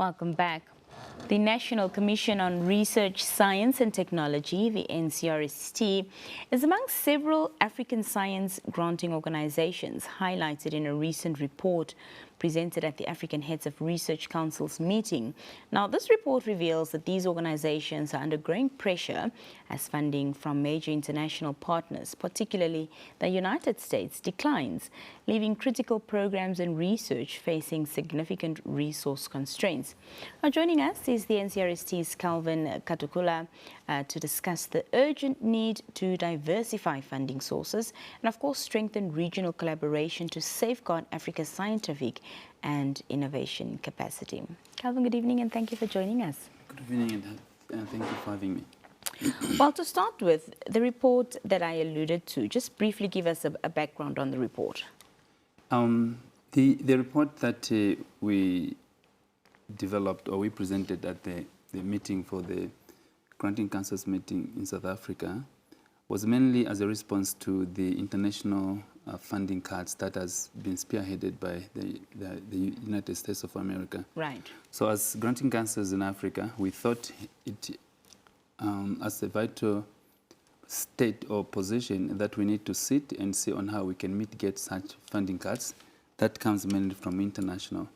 Welcome back. The National Commission on Research, Science and Technology, the NCRST, is among several African science granting organizations highlighted in a recent report presented at the African Heads of Research Council's meeting. Now, this report reveals that these organizations are under growing pressure as funding from major international partners, particularly the United States, declines, leaving critical programs and research facing significant resource constraints. Now, joining us is the NCRST's Kelvin Katukula to discuss the urgent need to diversify funding sources and, of course, strengthen regional collaboration to safeguard Africa's scientific and innovation capacity. Kelvin, good evening and thank you for joining us. Good evening and thank you for having me. Well, to start with, the report that I alluded to, just briefly give us a background on the report. The report that we developed or we presented at the meeting for the Granting Council's meeting in South Africa was mainly as a response to the international funding cuts that has been spearheaded by the United States of America. Right. So as Granting Councils in Africa, we thought it as a vital state or position that we need to sit and see on how we can mitigate such funding cuts. That comes mainly from international.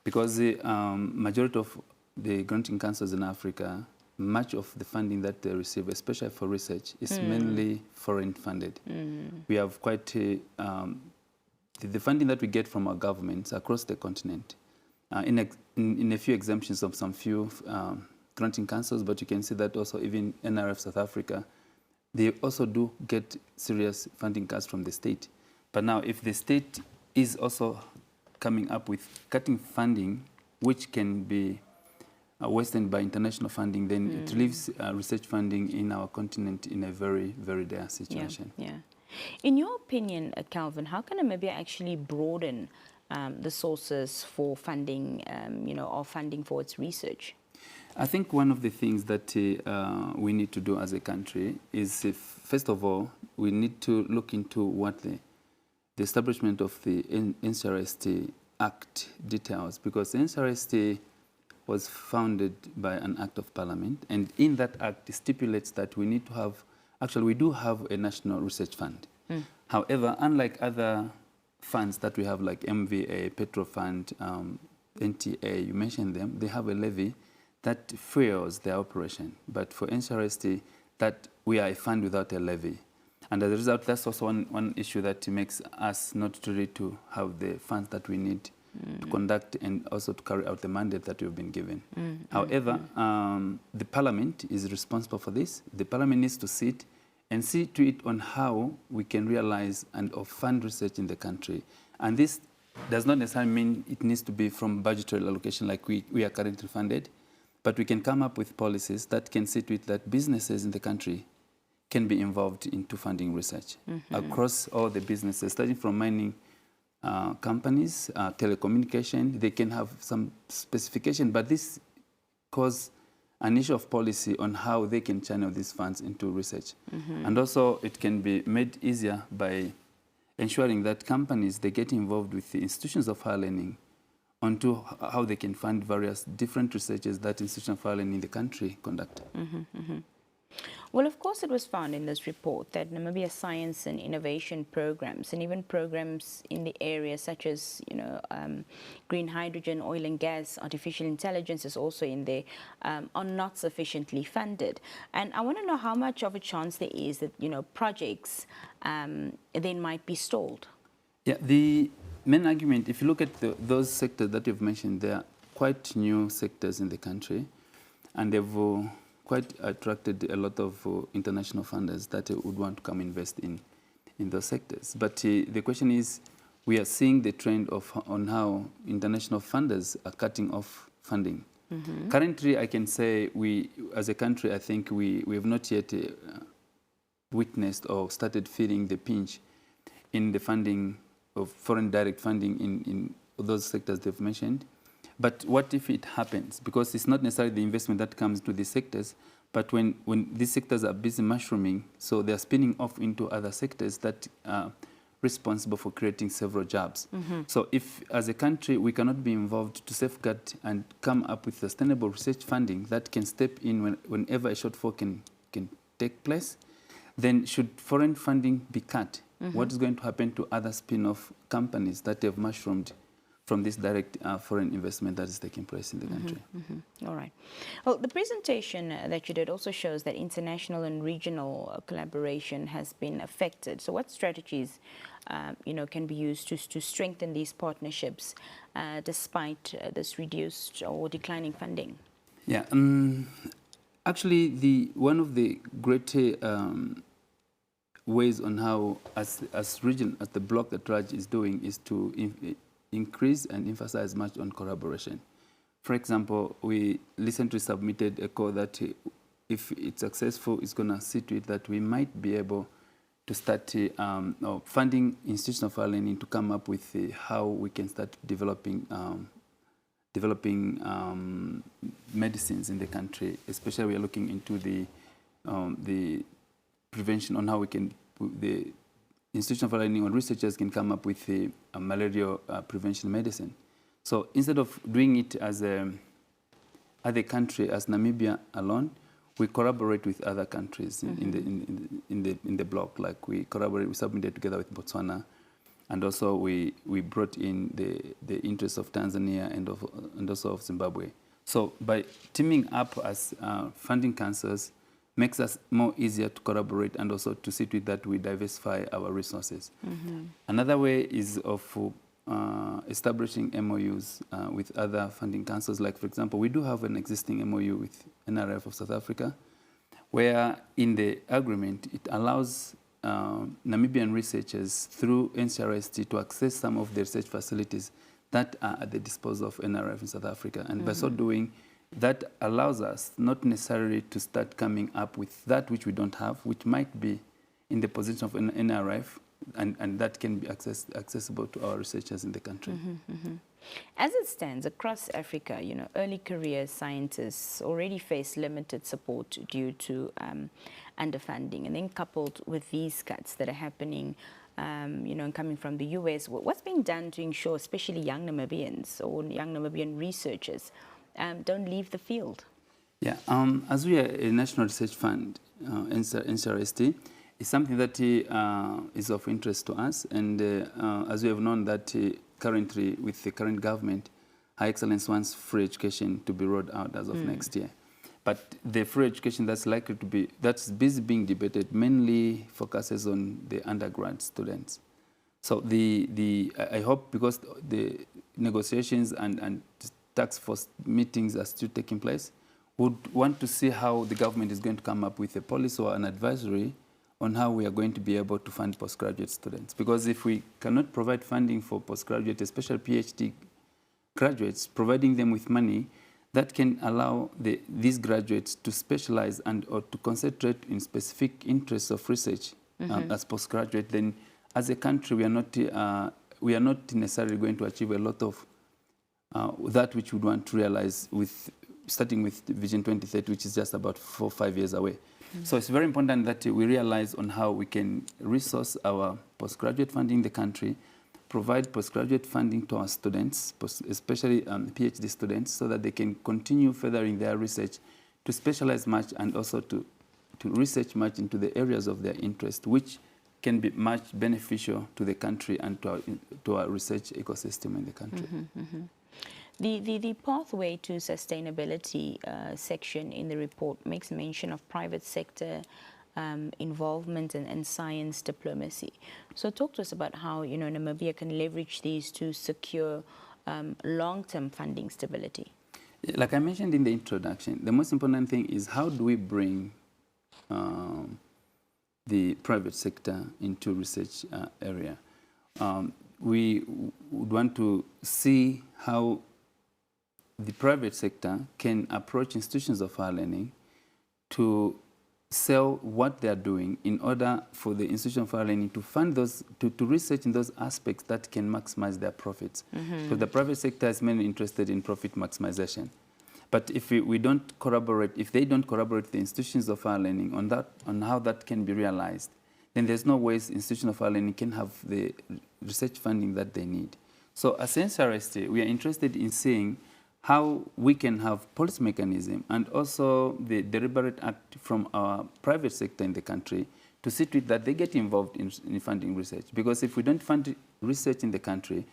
Because the majority of the Granting Councils in Africa, much of the funding that they receive, especially for research, is mainly foreign funded. We have quite the funding that we get from our governments across the continent, in a few exemptions of some few granting councils, but you can see that also even NRF South Africa, they also do get serious funding cuts from the state. But now if the state is also coming up with cutting funding, which can be wasted by international funding, then it leaves research funding in our continent in a very, very dire situation. Yeah. In your opinion, Kelvin, how can Namibia actually broaden the sources for funding, or funding for its research? I think one of the things that we need to do as a country is, first of all, we need to look into what the establishment of the NCRST Act details, because the NCRST was founded by an act of parliament, and in that act it stipulates that we need to have, actually we do have a national research fund. However, unlike other funds that we have like MVA, Petro Fund, NTA, you mentioned them, they have a levy that fuels their operation. But for NCRST, that we are a fund without a levy. And as a result, that's also one issue that makes us not ready to have the funds that we need to conduct and also to carry out the mandate that we've been given. However, the parliament is responsible for this. The parliament needs to sit and see to it on how we can realize and fund research in the country. And this does not necessarily mean it needs to be from budgetary allocation like we are currently funded, but we can come up with policies that can see to it that businesses in the country can be involved into funding research across all the businesses, starting from mining companies, telecommunication. They can have some specification, but this causes an issue of policy on how they can channel these funds into research. And also it can be made easier by ensuring that companies, they get involved with the institutions of higher learning onto how they can fund various different researches that institutions of higher learning in the country conduct. Well, of course, it was found in this report that Namibia's science and innovation programs, and even programs in the area such as, green hydrogen, oil and gas, artificial intelligence is also in there, are not sufficiently funded. And I want to know how much of a chance there is that, projects then might be stalled. Yeah, the main argument, if you look at those sectors that you've mentioned, they are quite new sectors in the country, and they've quite attracted a lot of international funders that would want to come invest in those sectors. But the question is, we are seeing the trend on how international funders are cutting off funding. Currently, I can say we, as a country, I think we have not yet witnessed or started feeling the pinch in the funding of foreign direct funding in those sectors they've mentioned. But what if it happens? Because it's not necessarily the investment that comes to these sectors, but when these sectors are busy mushrooming, so they're spinning off into other sectors that responsible for creating several jobs. So if, as a country, we cannot be involved to safeguard and come up with sustainable research funding that can step in whenever a shortfall can take place, then should foreign funding be cut? What is going to happen to other spin-off companies that have mushroomed from this direct foreign investment that is taking place in the country? All right. Well, the presentation that you did also shows that international and regional collaboration has been affected. So what strategies, can be used to strengthen these partnerships despite this reduced or declining funding? Yeah. Actually, one of the great ways on how, as the bloc that Raj is doing, is to increase and emphasize much on collaboration. For example, we recently submitted a call that if it's successful, it's going to see to it that we might be able to start funding institutions of higher learning to come up with how we can start developing medicines in the country. Especially, we are looking into the prevention on how we can, the Institution of Learning or researchers can come up with a malaria prevention medicine. So instead of doing it as a country, as Namibia alone, we collaborate with other countries in the bloc. Like we submitted together with Botswana, and also we brought in the interests of Tanzania and also of Zimbabwe. So by teaming up as funding councils, makes us more easier to collaborate and also to see to it that we diversify our resources. Another way is of establishing MOUs with other funding councils. Like, for example, we do have an existing MOU with NRF of South Africa, where in the agreement, it allows Namibian researchers through NCRST to access some of the research facilities that are at the disposal of NRF in South Africa. And by so doing, that allows us not necessarily to start coming up with that which we don't have, which might be in the position of an NRF, and that can be accessible to our researchers in the country. As it stands across Africa, early career scientists already face limited support due to underfunding, and then coupled with these cuts that are happening, and coming from the US, what's being done to ensure especially young Namibians or young Namibian researchers don't leave the field? Yeah, as we are a national research fund, NCRST, is something that is of interest to us. And as we have known that currently with the current government, Her Excellency wants free education to be rolled out as of next year. But the free education that's busy being debated mainly focuses on the undergrad students. So I hope, because the negotiations and task force meetings are still taking place, would want to see how the government is going to come up with a policy or an advisory on how we are going to be able to fund postgraduate students. Because if we cannot provide funding for postgraduate, especially PhD graduates, providing them with money, that can allow these graduates to specialize or to concentrate in specific interests of research as postgraduate, then as a country we are not necessarily going to achieve a lot of that which we would want to realize starting with Vision 2030, which is just about 4 or 5 years away. So it's very important that we realize on how we can resource our postgraduate funding in the country, provide postgraduate funding to our students, especially PhD students, so that they can continue furthering their research, to specialize much and also to research much into the areas of their interest, which can be much beneficial to the country and to our research ecosystem in the country. The pathway to sustainability section in the report makes mention of private sector involvement and science diplomacy. So talk to us about how Namibia can leverage these to secure long-term funding stability. Like I mentioned in the introduction, the most important thing is how do we bring the private sector into research area. We would want to see how the private sector can approach institutions of higher learning to sell what they are doing in order for the institution of higher learning to fund those, to research in those aspects that can maximize their profits. So the private sector is mainly interested in profit maximization. But if we don't collaborate, if they don't collaborate with the institutions of higher learning on how that can be realized, then there's no ways institutions of higher learning can have the research funding that they need. So as NCRST, we are interested in seeing how we can have policy mechanism and also the deliberate act from our private sector in the country to see to it that they get involved in funding research. Because if we don't fund research in the country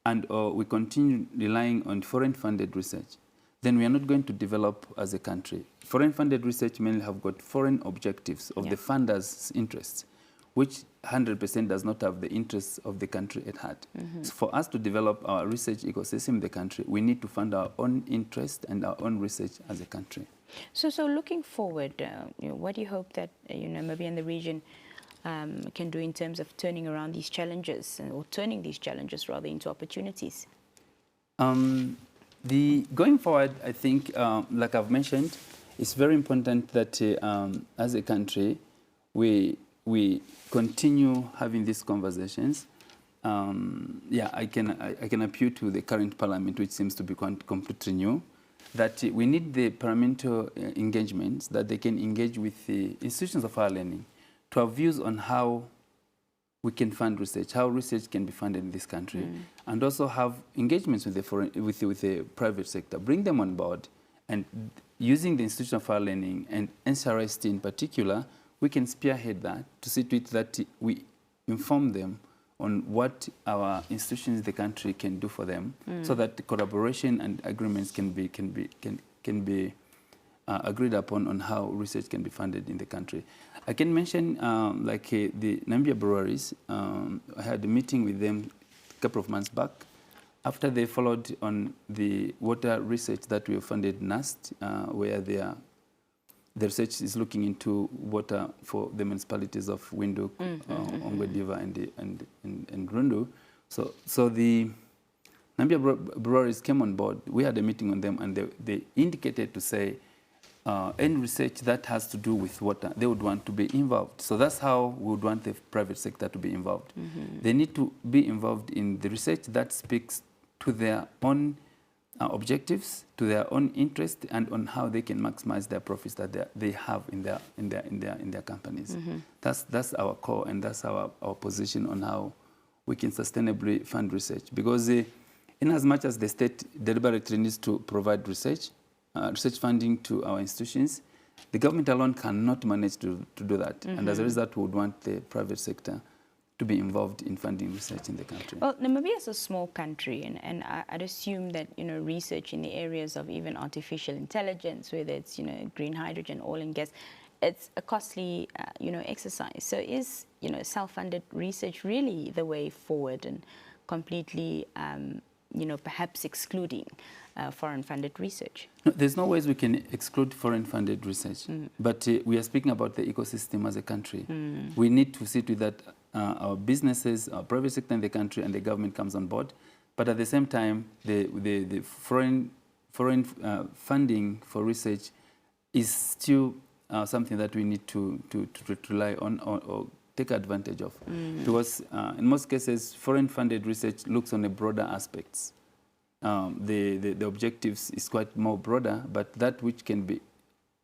and we continue relying on foreign-funded research, then we are not going to develop as a country. Foreign-funded research mainly have got foreign objectives of the funders' interests, which 100% does not have the interests of the country at heart. So for us to develop our research ecosystem in the country, we need to fund our own interest and our own research as a country. So looking forward, what do you hope that maybe in the region can do in terms of turning around these challenges, or turning these challenges rather into opportunities? Going forward, I think, like I've mentioned, it's very important that as a country, we continue having these conversations. I can appeal to the current parliament, which seems to be completely new, that we need the parliamentary engagements, that they can engage with the institutions of higher learning to have views on how we can fund research, how research can be funded in this country, and also have engagements with the private sector, bring them on board, and using the institution of higher learning and NCRST in particular, we can spearhead that to see to it that we inform them on what our institutions in the country can do for them, so that the collaboration and agreements can be agreed upon on how research can be funded in the country. I can mention the Namibia breweries. I had a meeting with them a couple of months back after they followed on the water research that we have funded NAST, where the research is looking into water for the municipalities of Windhoek, Ongwediva, and Rundu. So the Namibia breweries came on board. We had a meeting on them, and they indicated to say any research that has to do with water, they would want to be involved. So that's how we would want the private sector to be involved. They need to be involved in the research that speaks to their own objectives, to their own interest, and on how they can maximize their profits that they have in their companies. That's our core, and that's our position on how we can sustainably fund research. Because in as much as the state deliberately needs to provide research funding to our institutions, the government alone cannot manage to do that. And as a result, we would want the private sector to be involved in funding research in the country. Well, Namibia is a small country, and I'd assume that research in the areas of even artificial intelligence, whether it's green hydrogen, oil and gas, it's a costly exercise. So is self-funded research really the way forward, and completely perhaps excluding foreign-funded research? No, there's no ways we can exclude foreign-funded research, but we are speaking about the ecosystem as a country. We need to see to that our businesses, our private sector in the country, and the government comes on board. But at the same time, the foreign funding for research is still something that we need to rely on or take advantage of. Because in most cases, foreign-funded research looks on the broader aspects. The objectives is quite more broader, but that which can be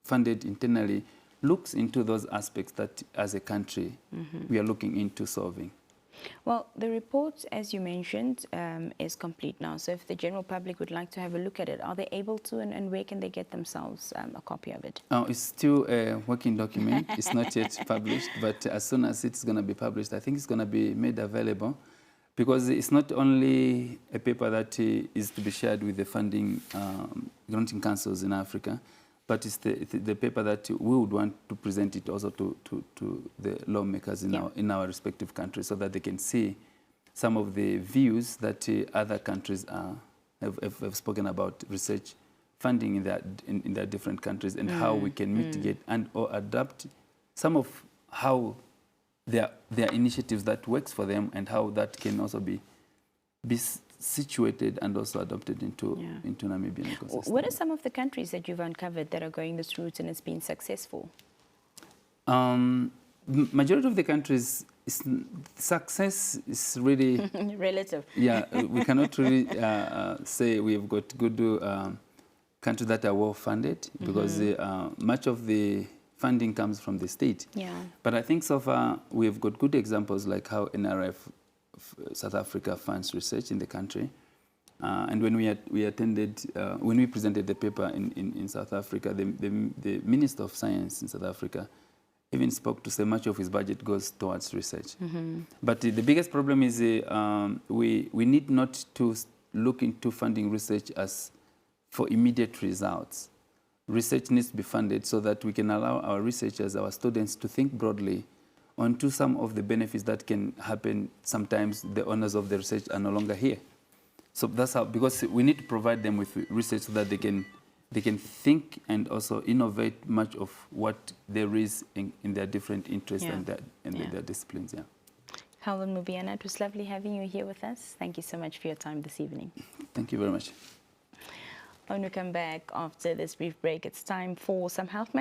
funded internally looks into those aspects that, as a country, we are looking into solving. Well, the report, as you mentioned, is complete now. So if the general public would like to have a look at it, are they able to, and where can they get themselves a copy of it? It's still a working document. It's not yet published, but as soon as it's going to be published, I think it's going to be made available, because it's not only a paper that is to be shared with the funding granting councils in Africa, but it's the paper that we would want to present it also to the lawmakers in our respective countries, so that they can see some of the views that other countries have spoken about research funding in their different countries, and how we can mitigate and or adapt some of how their initiatives that works for them, and how that can also be situated and also adopted into Namibian ecosystem. What are some of the countries that you've uncovered that are going this route and it's been successful? Majority of the countries, success is really relative. Yeah, we cannot really say we've got good countries that are well funded, because much of the funding comes from the state. Yeah. But I think so far we've got good examples like how NRF South Africa funds research in the country. And when we attended, when we presented the paper in South Africa, the Minister of Science in South Africa even spoke to say much of his budget goes towards research. But the biggest problem is we need not to look into funding research as for immediate results. Research needs to be funded so that we can allow our researchers, our students, to think broadly onto some of the benefits that can happen. Sometimes the owners of the research are no longer here. So that's how, because we need to provide them with research so that they can think and also innovate much of what there is in their different interests and their disciplines. Yeah. Kelvin Mubiana, it was lovely having you here with us. Thank you so much for your time this evening. Thank you very much. When we come back after this brief break, it's time for some health